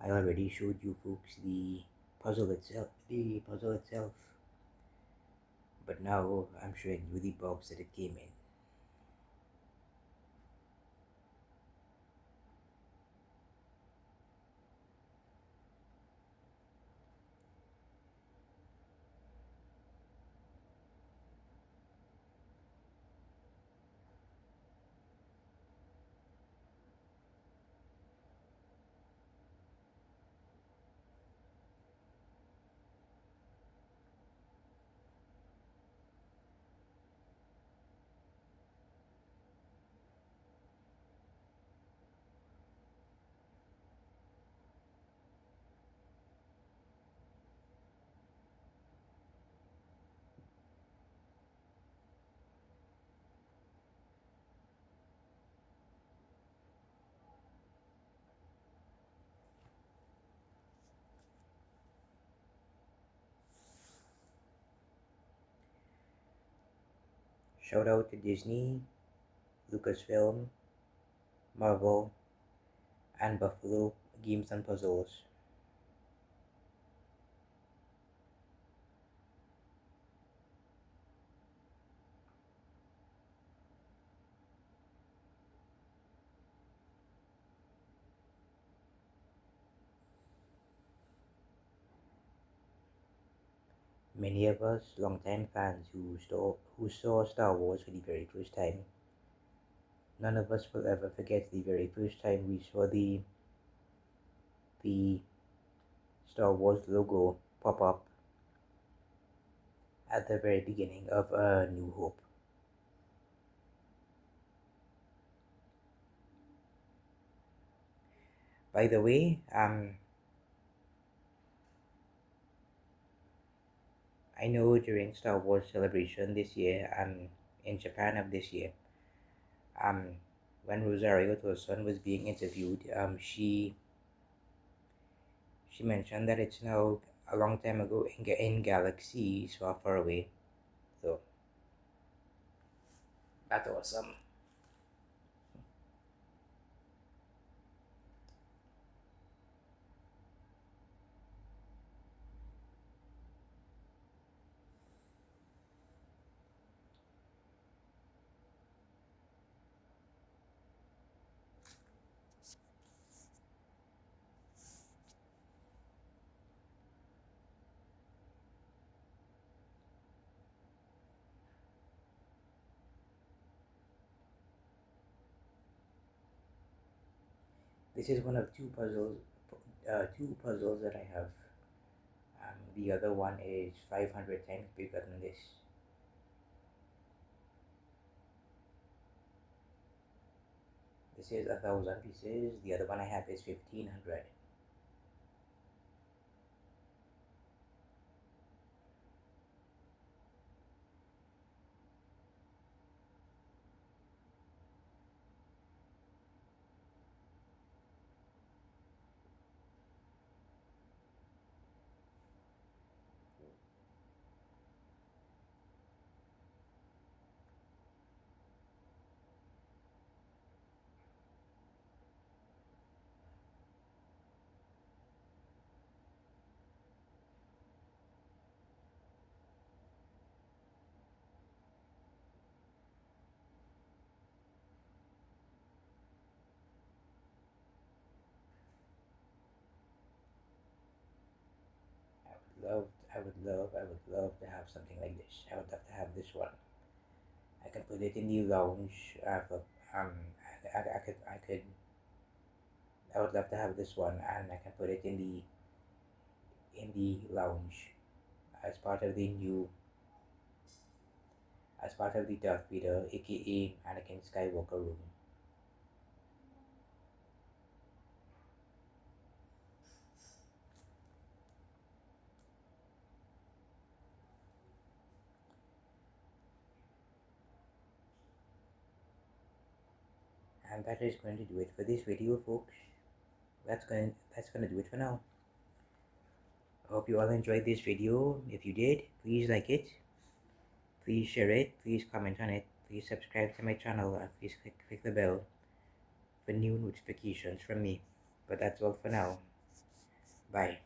I already showed you folks the puzzle itself, but now I'm showing you the box that it came in. Shout out to Disney, Lucasfilm, Marvel, and Buffalo Games and Puzzles. Many of us longtime fans who saw Star Wars for the very first time, none of us will ever forget the very first time we saw the Star Wars logo pop up at the very beginning of A New Hope. By the way, I know during Star Wars Celebration this year, in Japan of this year, when Rosario Dawson was being interviewed, she mentioned that it's now a long time ago in galaxies far, far away. So that's awesome. This is one of two puzzles that I have. The other one is 500 times bigger than this. This is 1,000 pieces. The other one I have is 1,500. Love, I would love to have something like this. I would love to have this one. I can put it in the lounge. I would love to have this one, and I can put it in the lounge as part of the new, as part of the Darth Vader, aka Anakin Skywalker room. And that is going to do it for this video, folks. That's going to do it for now. I hope you all enjoyed this video. If you did, please like it, please share it, please comment on it, please subscribe to my channel, and please click the bell for new notifications from me. But that's all for now. Bye.